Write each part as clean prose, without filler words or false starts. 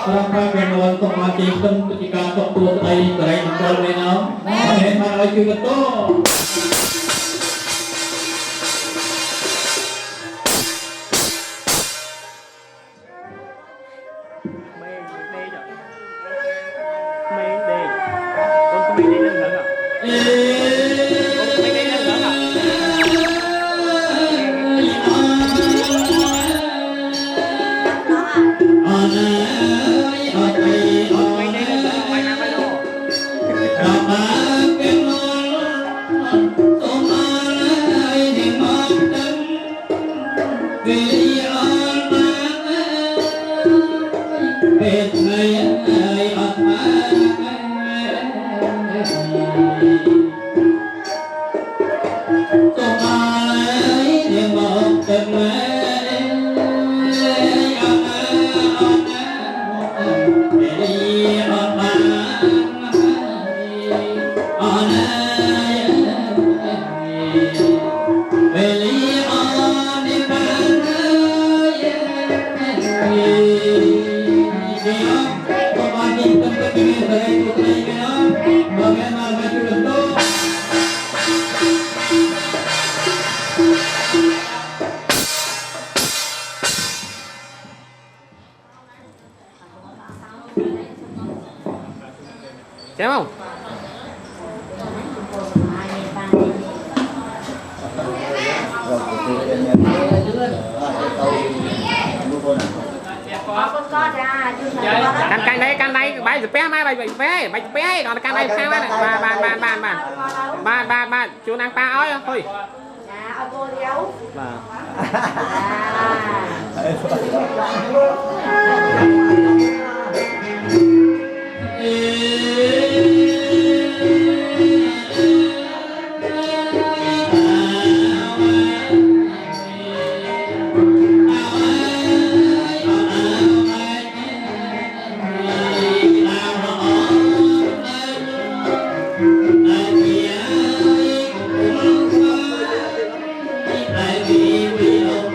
Orang pakai lawan sama sistem ketika ketua tadi keren kalau menang, memang lagi betul. Chém không? Can đây bay bé mai bay bé còn can đây sao á ba chú đang pa ói thôi cô déo Hãy subscribe cho kênh Ghiền Mì Gõ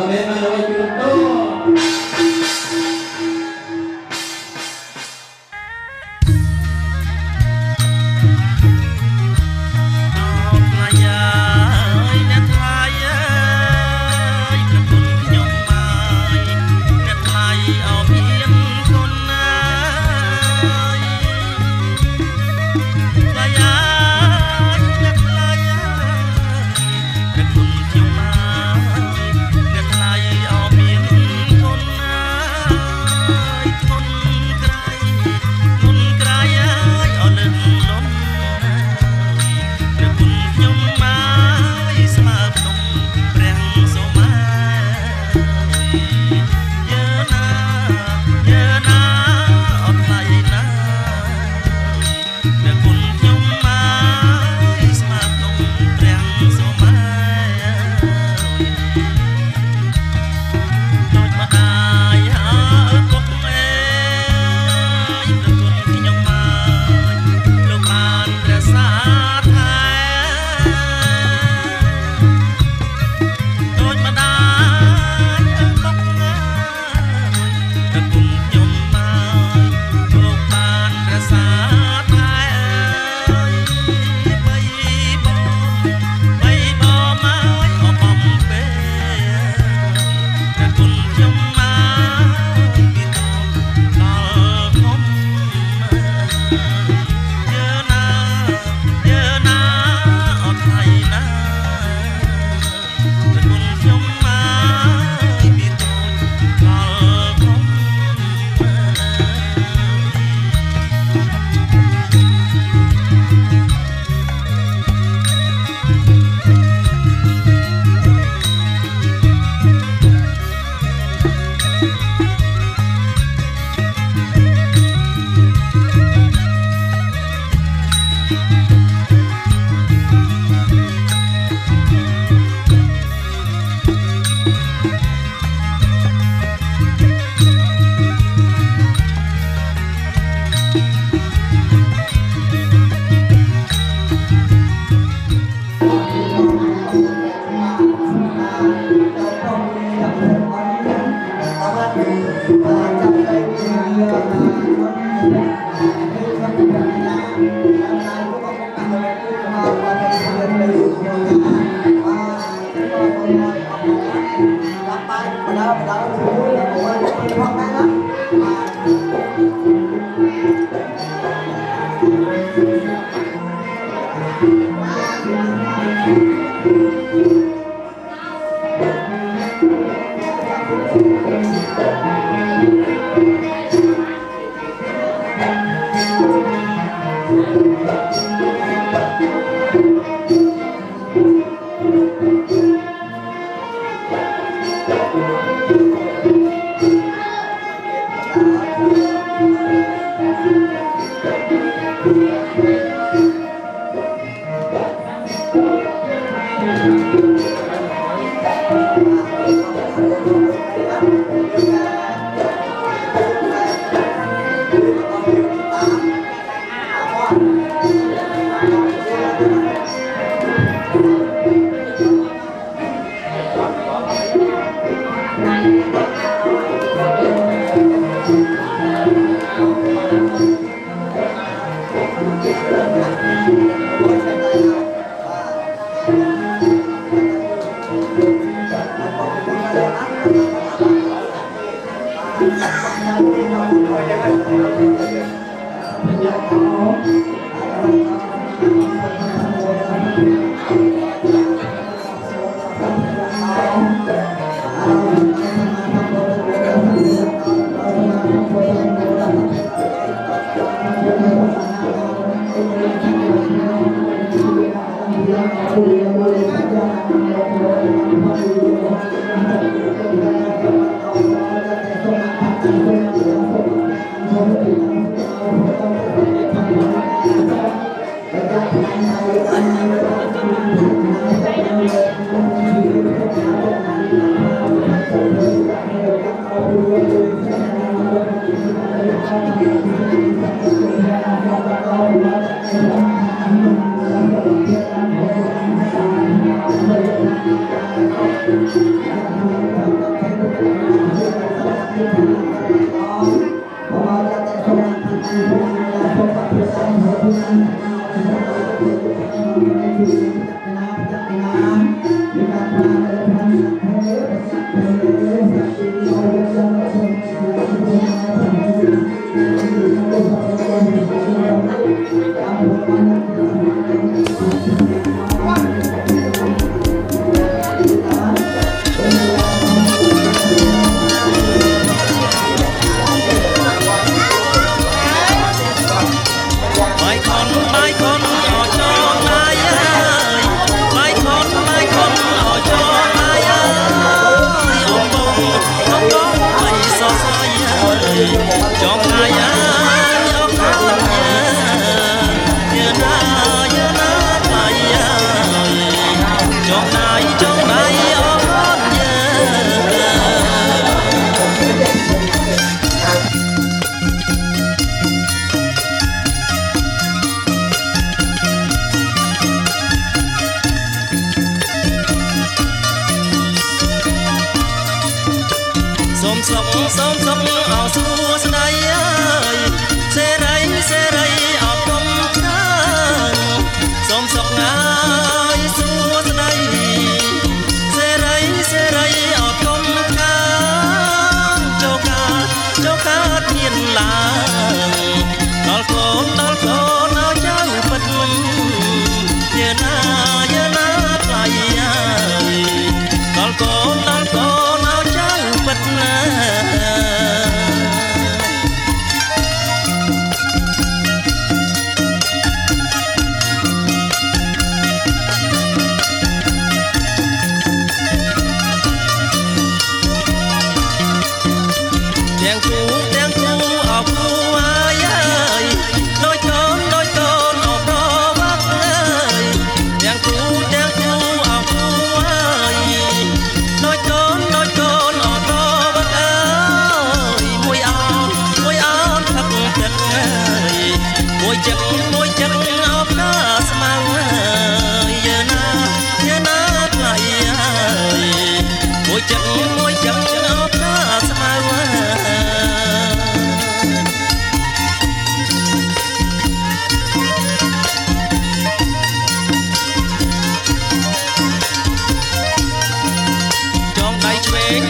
để không bỏ lỡ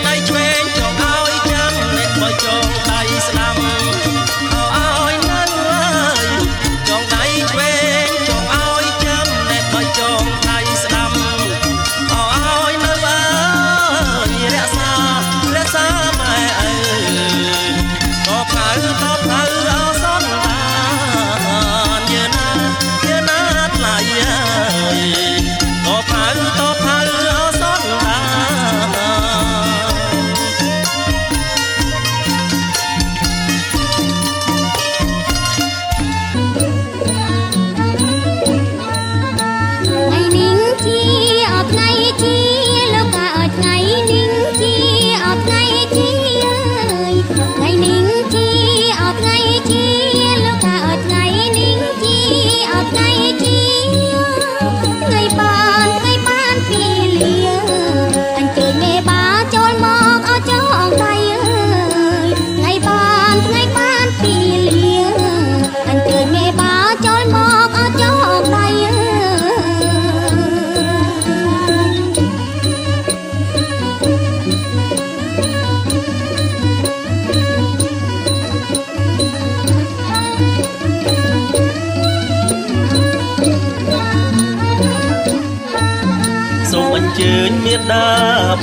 ដៃឆ្វេង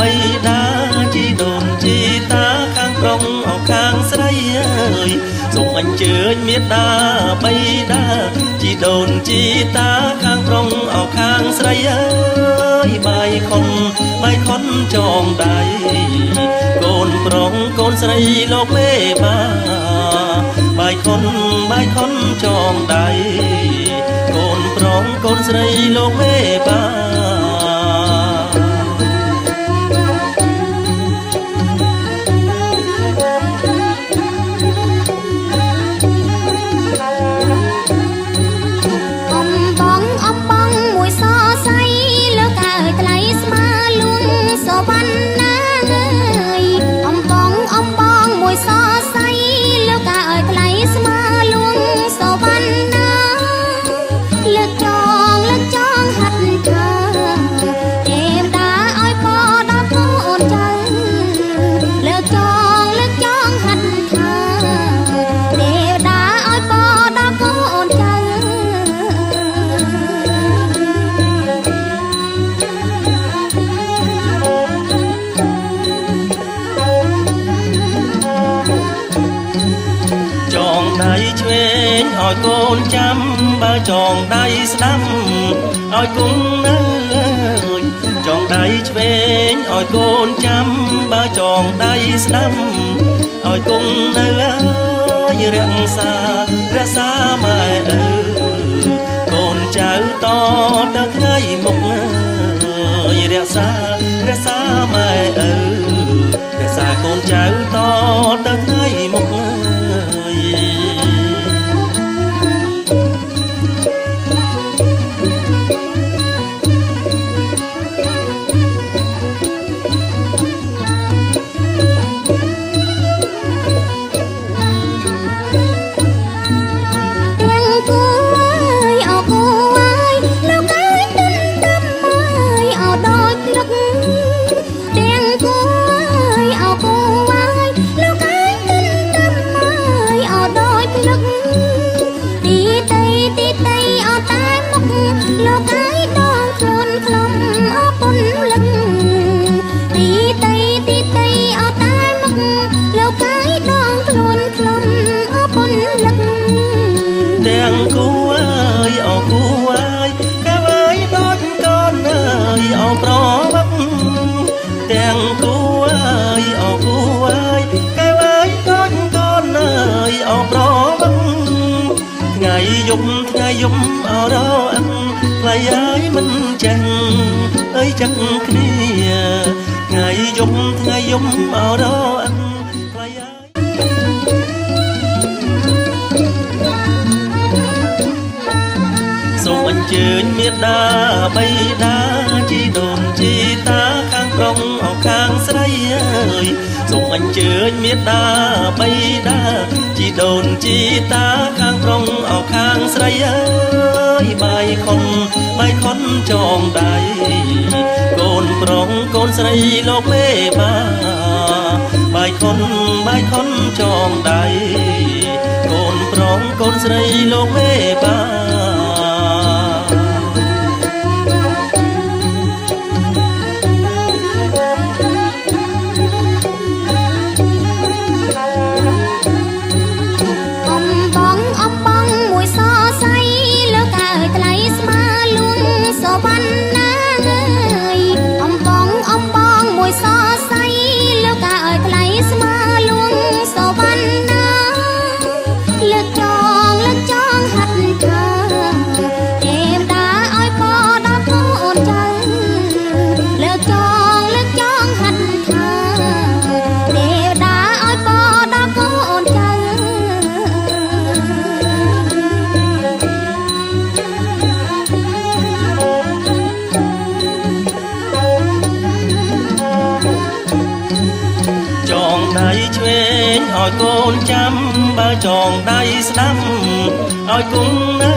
បីតាជីដូនជីតាខាងប្រុងអោខាងស្រីអើយសូមអញ្ជើញមេត្តាបីតាជីដូនជីតាខាងប្រុងអោខាងស្រីអើយបាយខុនចងដៃកូនប្រុងកូនស្រីលោកមេបាបាយខុនចងដៃកូនប្រុងកូនស្រីលោកមេបាឆ្វេងឲ្យកូនចាំបើចងដៃស្ដាំឲ្យគង់នៅចងដៃឆ្វេងឲ្យកូនចាំបើចងដៃស្ដាំឲ្យគង់នៅរក្សាម៉ែអើកូនចៅតទៅថ្ងៃមុខរក្សាម៉ែអើរក្សាកូនចៅតទៅថ្ងៃមុខទាំងគួរអើយអោគួរអើយកែវអើយដូចកូនអើយអោប្រវឹកថ្ងៃយប់អរអឹងថ្លៃអើយមិនចេះអើយចឹកគ្នាថ្ងៃយប់អរអឹងថ្លៃអើយសូមអញ្ជើញមេត្តាបីតាជីដូនជីតាខាងប្រុងអោខាងស្រីអើយសូមអញ្ជើញមេត្តាបីតាជីដូនជីតាខាងប្រុងអោខាងស្រីអើយបាយខុនចងដៃកូនប្រុងកូនស្រីលោកមេបាបាយខុនចងដៃកូនប្រុងកូនស្រីលោកមេបាឆ្វេងឲ្យកូនចាំបើចងដៃស្ដាំឲ្យគង់នៅ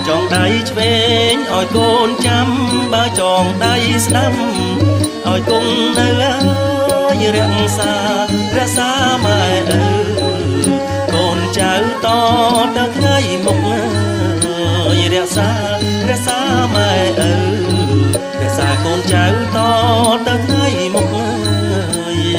ចងដៃឆ្វេងឲ្យកូនចាំបើចងដៃស្ដាំឲ្យគង់នៅរក្សាម៉ែអើកូនចៅតទៅថ្ងៃមុខរក្សាម៉ែអើ រក្សាកូនចៅតទៅថ្ងៃមុខអើយ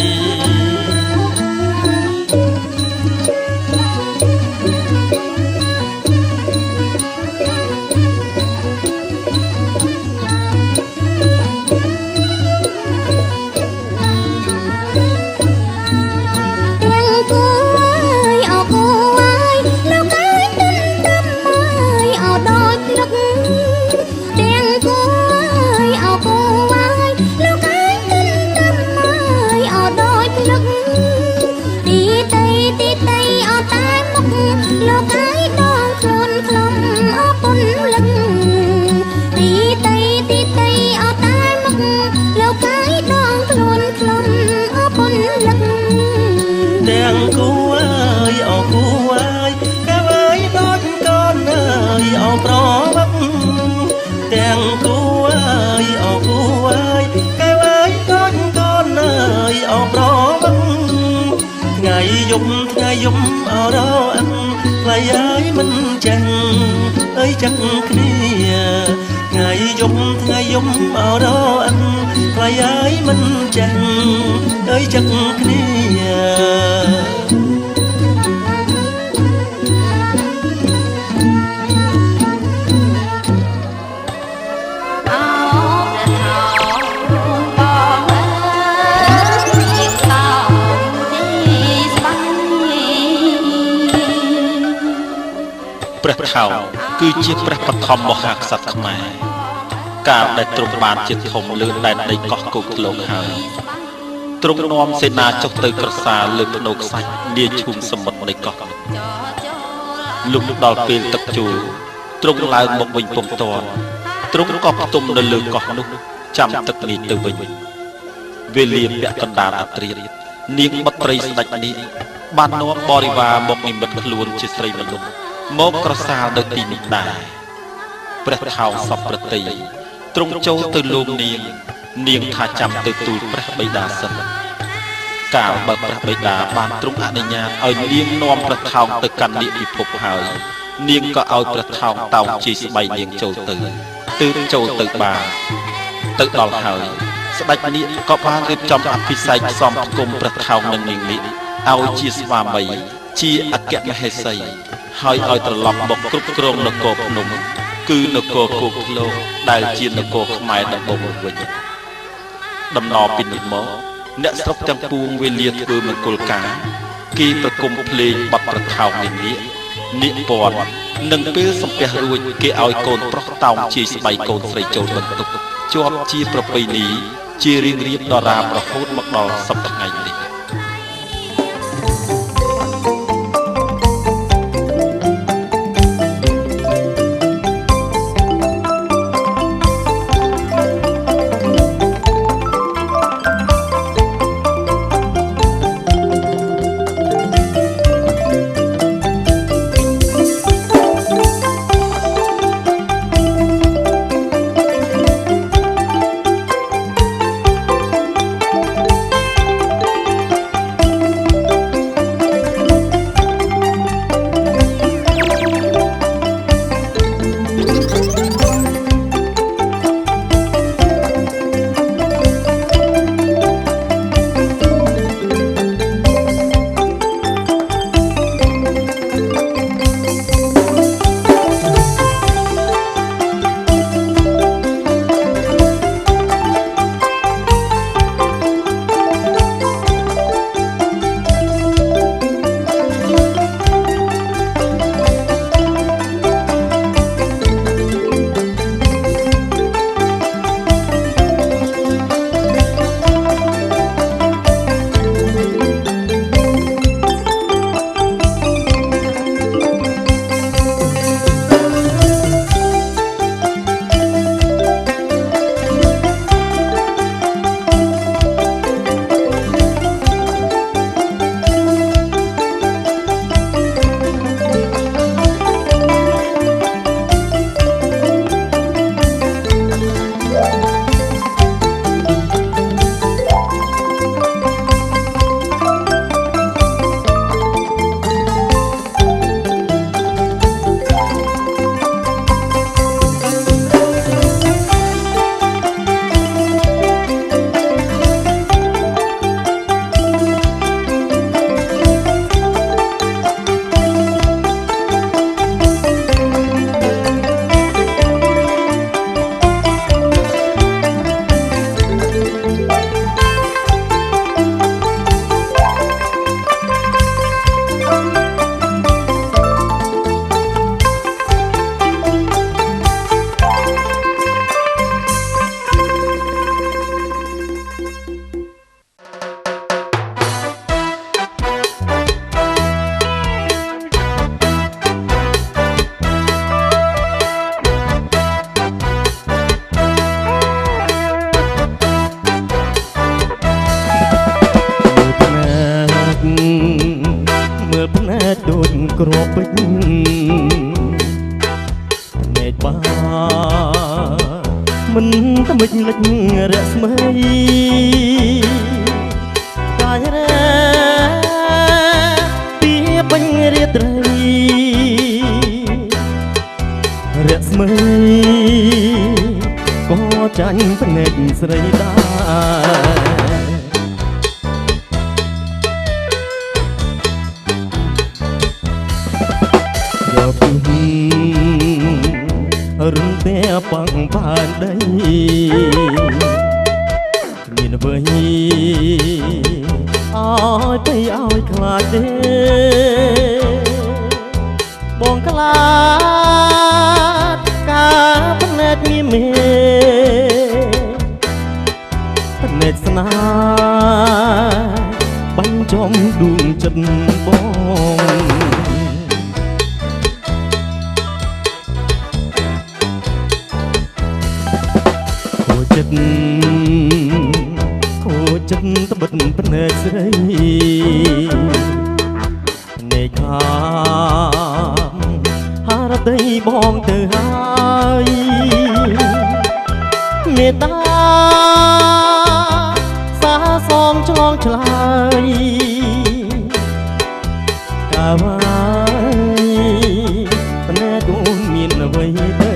ទាំងគូអើយអគូអើយកាវអើយដូចកូនអើយអប្រវឹកទាំងគូអើយអគូអើយកាវអើយដូចកូនអើយអប្រវឹកថ្ងៃយប់អរអឹងថ្លៃអើយមិនចាញ់អើយចាក់គ្នាថ្ងៃយប់អរអឹងថ្លៃអើយមិនចាញ់អើយចាក់គ្នា ព្រះថោងគឺជាព្រះបឋមមហាក្សត្រខ្មែរកាលដែលទ្រង់បានជាធំលើដែនដីកោះគោកធ្លុងហើយទ្រង់នាំសេនាចុះទៅក្រសាលលើភ្នូខ្សាច់នាឈូងសមុទ្រនៃកោះលុបដល់ពេលទឹកជូរទ្រង់ឡើងមកវិញពុំទាន់ទ្រង់ក៏ផ្ទុំនៅលើកោះនោះចាំទឹកនេះទៅវិញវេលាពាក់កណ្ដាលអត្រានាងបុត្រីស្ដេចនេះបាននាំបរិវារមកនិមិត្តខ្លួនជាស្រីមនុស្ស មកក្រសាលនៅទីនេះដែរព្រះថោងសពប្រតិយទ្រង់ចូលទៅលោកនាងថាចាំទៅទូលព្រះបិតាសិនកាលបើព្រះបិតាបានទ្រង់អនុញ្ញាតឲ្យនាងនាំព្រះថោងទៅកាន់និពិភពហើយនាងក៏ឲ្យព្រះថោងតោងជិះស្បៃនាងចូលទៅទើបចូលទៅបានទៅដល់ហើយស្ដេចនេះក៏បានរៀបចំអភិសេកផ្សំផ្គុំព្រះថោងនឹងនាងនេះឲ្យជាស្វាមីជាអគ្គមហេសី ហើយឲ្យត្រឡប់មកគ្រប់គ្រងនគរភ្នំគឺនគរគោកធ្លុងដែលជានគរខ្មែរដំបូងវិញដំណរពីនេះមកអ្នកស្រុកទាំងពួងវេលាធ្វើមង្គលការគេប្រគំភ្លេងបទប្រថោងនេះនិពន្ធនឹងពេលសំពះរួចគេឲ្យកូនប្រុសតោងជាស្បៃកូនស្រីចូលបន្ទប់ជាប់ជាប្រពៃណីជារៀងរៀបដរាបរហូតមកដល់សប្តាហ៍ថ្ងៃនេះ ក ក្របពេជ្រណែបាមិនថ្មិចលិចរស្មីកាយរ៉ាពីបាញ់រាត្រីរស្មីក៏ចាញ់ភ្នែកស្រីដែររំតែបាំងបានដីមានអ្វីឲ្យទៅឲ្យខ្លាចទេបងខ្លាចការភ្នែកមានមេភ្នែកស្នេហ៍បាញ់ចំដួងចិត្តបងខូចចិត្តត្បិតភ្នែកស្រីនៃខាងហារតីបងទៅហើយមេត្តាសាសងឆ្លងឆ្លើយកាវ៉ាភ្នែកអូនមានអ្វីទៅ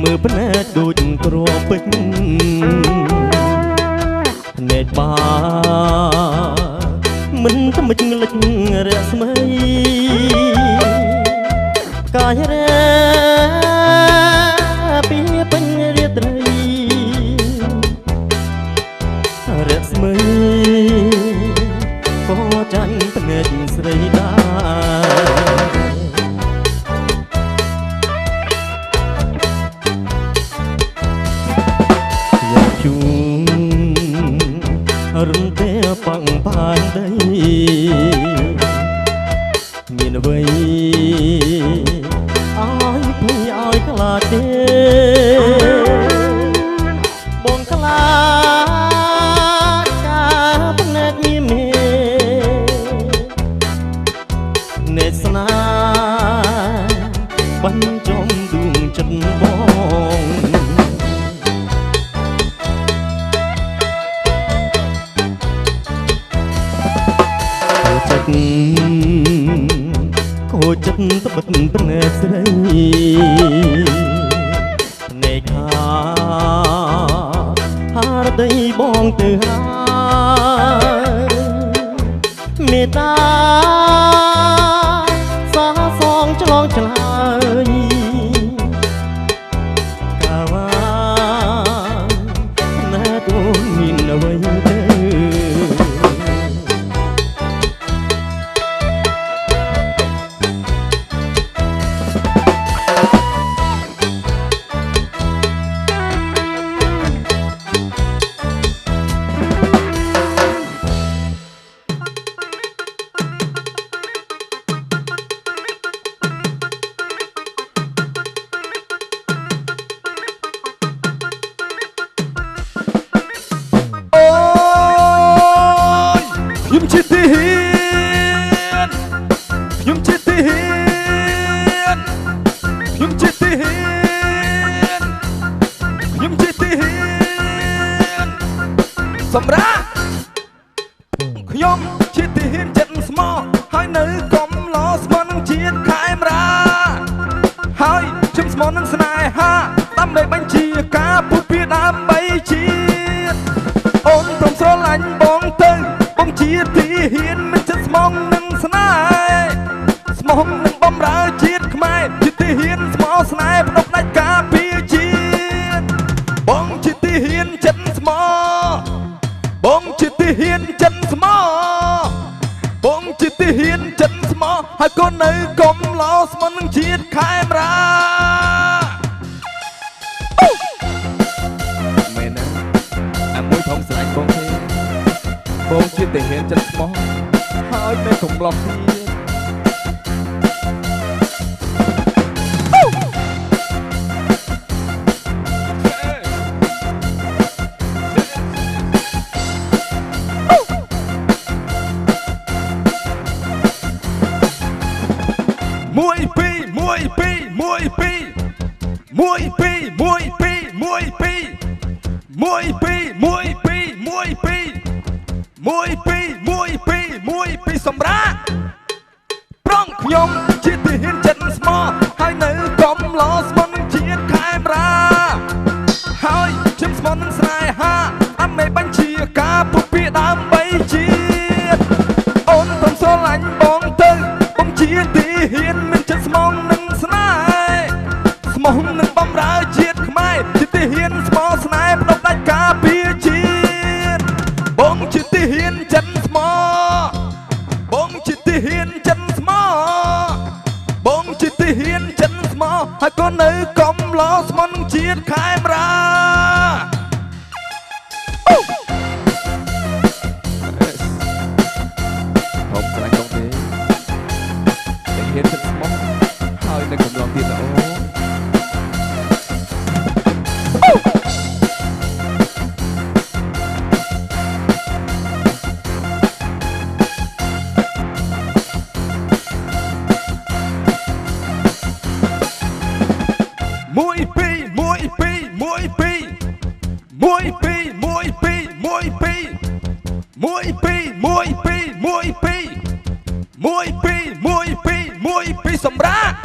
មើលភ្នែកដូចក្របពេជ្រភ្នែកបាមិនថ្មិចលិចរស្មីកាយរ៉ាពីពេញរាត្រីរស្មីក៏ចាញ់ភ្នែកស្រីដែររំតែបាំងបានដីមានអ្វីឲ្យភ័យឲ្យខ្លាចទេបងខ្លាចការភ្នែកមានមេនេស្នាបាញ់ចំដួងចិត្តបងខូចចិត្តត្បិតភ្នែកស្រីនៃខាហារតីបងទៅហើយមេត្តាសាសងឆ្លងឆ្លើយកាវ៉ាណែទូមានអ្វីទេខ្ញុំជាទាហានខ្ញុំជាទាហានខ្ញុំជាទាហានខ្ញុំជាទាហានសម្រាប់ខ្ញុំជាទាហានចិត្តស្មោះហើយនៅកំឡោស្មោះនឹងជាតិខេមរាហើយខ្ញុំស្មោះនឹងស្នេហាដើម្បីបញ្ជាការពុះពីដើម្បីជាតិអូនព្រមស្រឡាញ់បងទៅបងជាទាហានមិនចិត្តស្មោះនឹងស្នេហ៍ស្មោះនឹងបំរើជាតិខ្មែរជាទាហានស្មោះស្នេហ៍ផ្ដុំដាច់ការពារជាតិបងជាទាហានចិត្តស្មោះបងជាទាហានចិត្តស្មោះបង ជាទីហ៊ានចិនស្មោះហើយកូននៅកុំឡោស្មិននឹងជាតិខេមរាមែនណាអាមួយធំស្រេចបងទេបងជាទីហ៊ានចិនស្មោះហើយនៅកំឡោះទៀតមួយសម្រាប់ប្រងខ្ញុំជាទីហ៊ានចិនស្មោះហើយនៅកំឡោស្មិននឹងជាតិខេមរាហើយខ្ញុំស្មន់នឹងស្នេហាអមេបញ្ជាការពុពាដើម្បីជាតិអូនតំស្រឡាញ់បងទៅបងជាទីហ៊ានមានចិត្តស្មងនឹងស្នេហ៍ស្មោះនឹងបំរើជាតិខ្មែរជាទីហ៊ានស្មោះស្នេហ៍ផ្ដុំដាច់ការពារជាតិបងជាទីហ៊ានចិនស្មោះបងជាទីហ៊ានចិនស្មោះបងជាទីហ៊ានចិនស្មោះហើយកូននៅកំឡោស្មន់នឹងជាតិខេមរាผมกำลังตรงนี้แต่เห็นเป็นสมองហើយនៅកំឡុងទៀតអូមួយពីរមួយពីរមួយពីរមួយពីរមួយពីរមួយពីរមួយពីរមួយពីរមួយពីរមួយពីរមួយពីរមួយពីរសម្រាប់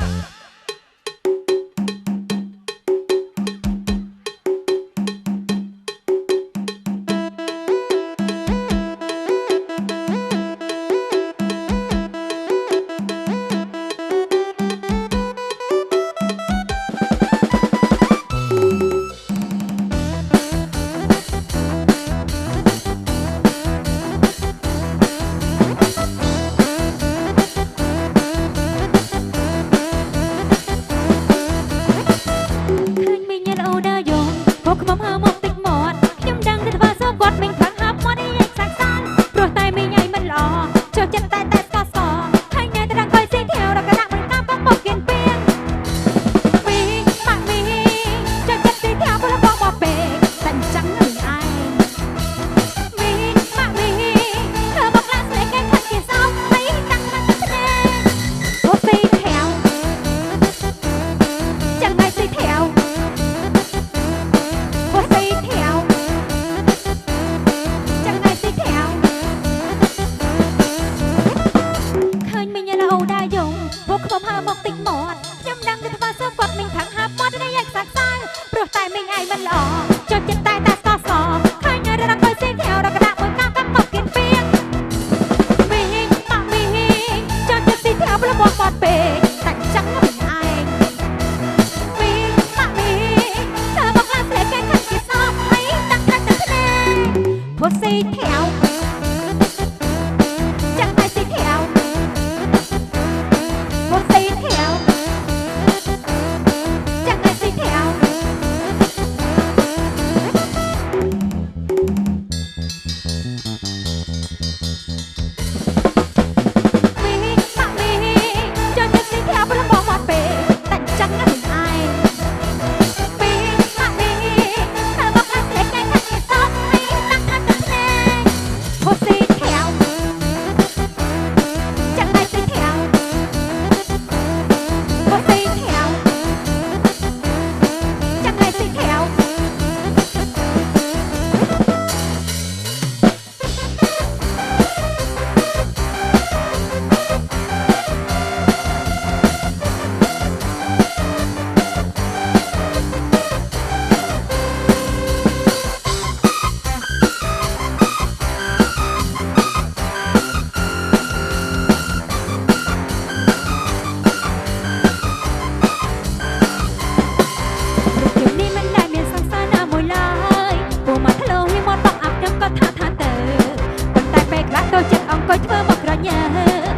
អង្គុយធ្វើមកក្រញ៉ា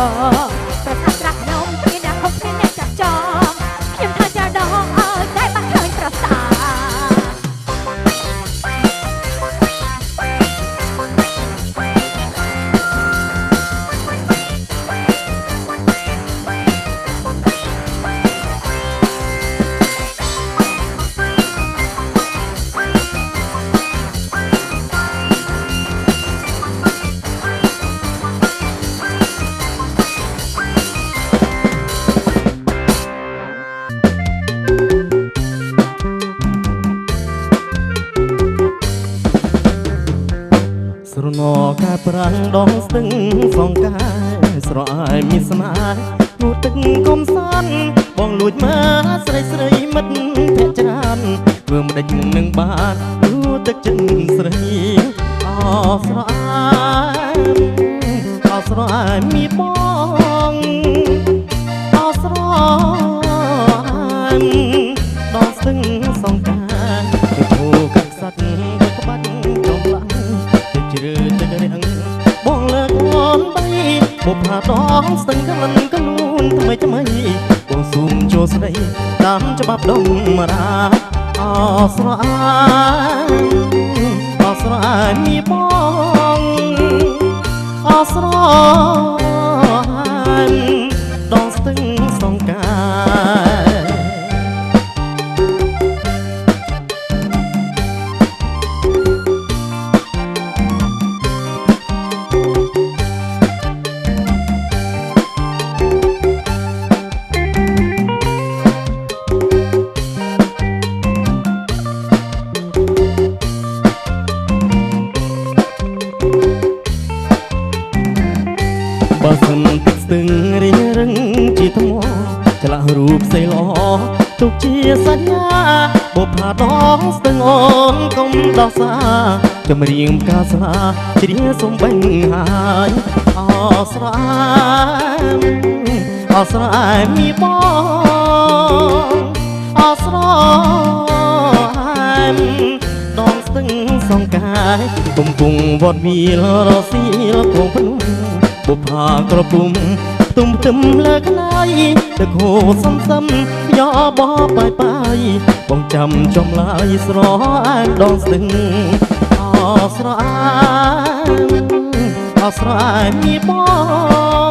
ប្រសាស្រាខ្ញុំមានអ្នកហុកមានអ្នកចាក់ចោមខ្ញុំថាចាដងអើយតែបាត់ឃើញប្រសាស្រណការប្រាំងដងស្ទឹងសងកាយស្រអាយមានស្នានោះទឹកកំសាន្តបងលួចមកស្រីស្រីមិត្តភក្តិច្រើនធ្វើមិនដេចនឹងបាននោះទឹកចិនស្រីអស្រអាយអស្រអាយមានបងអស្រអាយដងស្ទឹងសងកាយទៅគូកាក់សត្វទៅក្បាច់ចំឡាំងជ្រឿទឹករៀងបងលើកអូនបីបុផាដងស្ទឹងក្លិនក្លូនថ្មីថ្មីបងស៊ូមចូលស្ដីតាមច្បាប់ដងមរាអស្រអាយអស្រអាយមានបងអស្រអាយដងស្ទឹងសងកាយបើសិនទឹកស្ទឹងរៀងរឹងជាថ្មឆ្លាក់រូបស្អីល្អទុកជាសញ្ញាបុផាដងស្ទឹងអូនកុំដោះសាចម្រៀងផ្កាស្លាជ្រៀងសំបែងហើយអស្រអាយអស្រអាយមានបងអស្រអាយដងស្ទឹងសងកាយកំពុងវត្តវាលរសៀលគងភ្នំបុផាក្រពុំទុំផ្ទឹមលើក្លាយទឹកហូរសំសំយ៉បបាយបាយបងចាំចំឡាយស្រអាយដងស្ទឹងអស្រអាយអស្រអាយមានប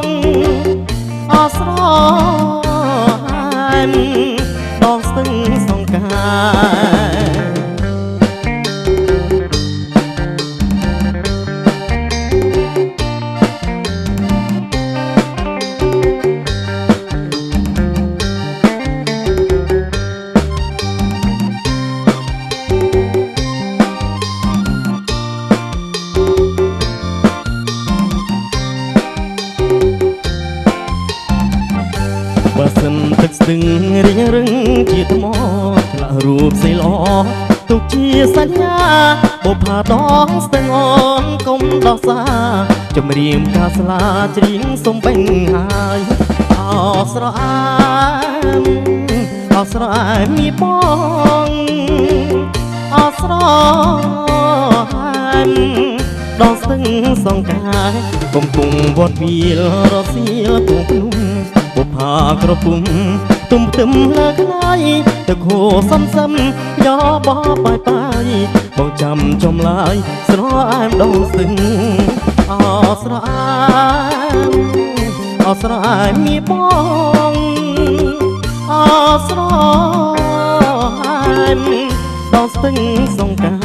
ងអស្រអាយដងស្ទឹងសងកាយបើសិនទឹកស្ទឹងរៀងរឹងជាថ្មឆ្លាក់រូបស្អីល្អទុកជាសញ្ញាបុផាដងស្ទឹងអូនកុំដោះសាចម្រៀងផ្កាស្លាជ្រៀងសំបែងហើយអស្រអាយអស្រអាយមានបងអស្រអាយដងស្ទឹងសងកាយកំពុងវត្តវាលរសៀលគងភ្នំបុផាក្រពុំទុំផ្ទឹមលើក្លាយទឹកហូរសំសំយ៉បបាយបាយបងចាំចំឡាយស្រអាយដងស្ទឹងអស្រអាយអស្រអាយមានបងអស្រអាយដងស្ទឹងសងកាយ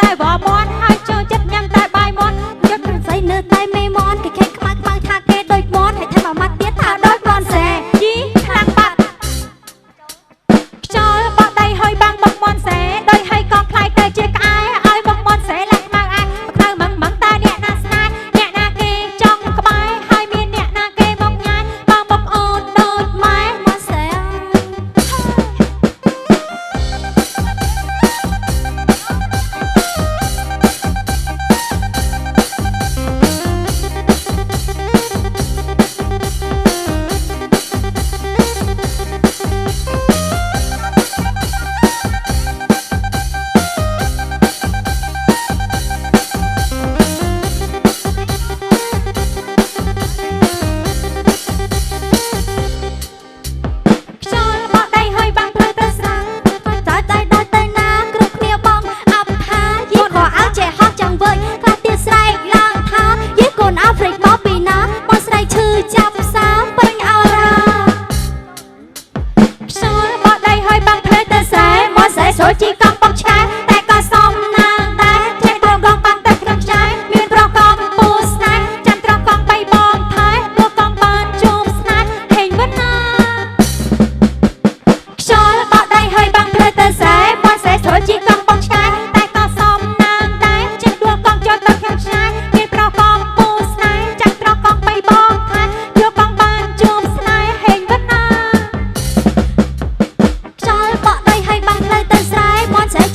តែវ៉ាមន់ហើយចូលចិត្តញ៉ាំតែបាយមន់យកព្រឹងស្អីនៅតែមេមន់គេខេខ្មៅខ្មៅថាគេដូចមន់ហើយថាមួយម៉ាត់ទៀតថាដូចមន់សេយីខ្លាំងបាត់ខ្យល់បោះដៃហើយបាំងបោះ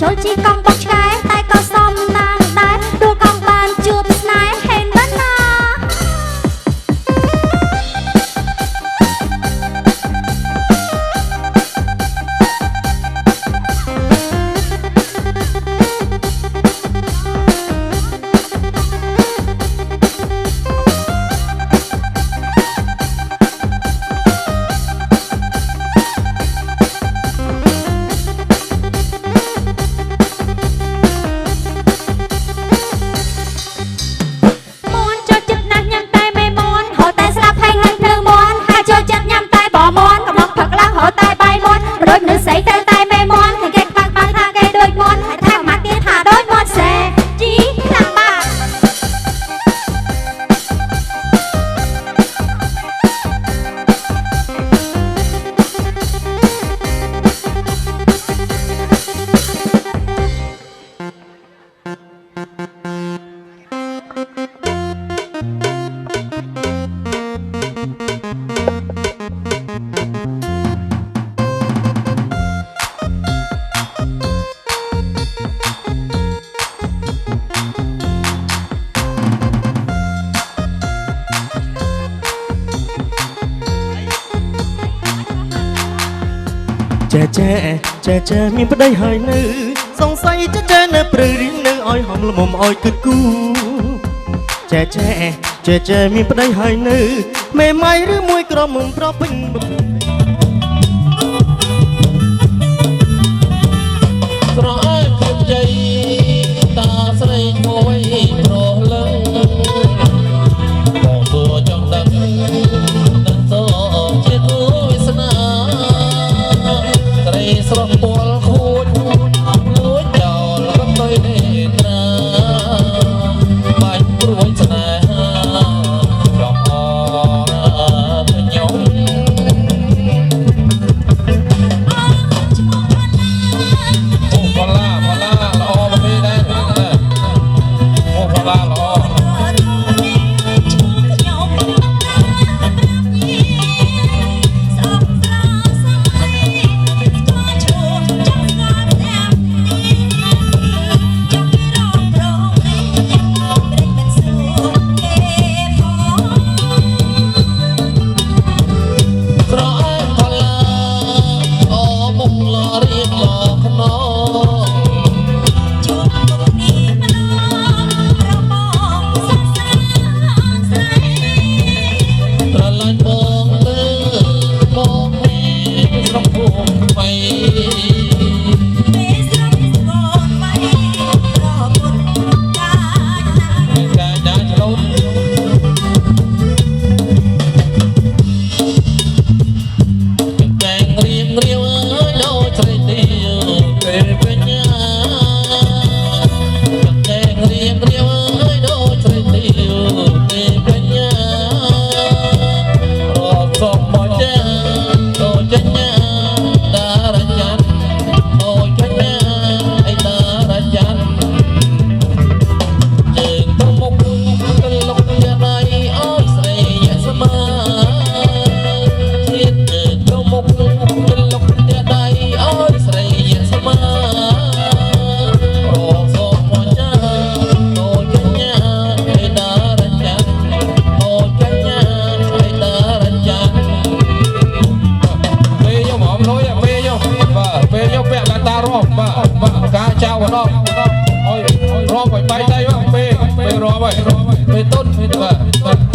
ចូលជីកំបុកឆ្កែតែក៏សមណាស់ដែរដួលកំបានជួបស្នេហ៍ហេនណាស់ណា ចែមានប្តីហើយនៅសង្ស័យចែនៅព្រឺរៀងនៅឲ្យហំល្មមឲ្យគិតគូចែមានប្តីហើយនៅមេម៉ៃឬមួយក្រមុំប្រពេញស្រែភាពជ័យតាស្រីមួយប្រលឹងបងទួចង់ដឹងតើជាគូវាសនាត្រីស្រស់ពលខូចលួចចោលរំដោយនេត្រាបាច់ព្រួយស្នេហាចំអរខ្ញុំ ไปต้นไป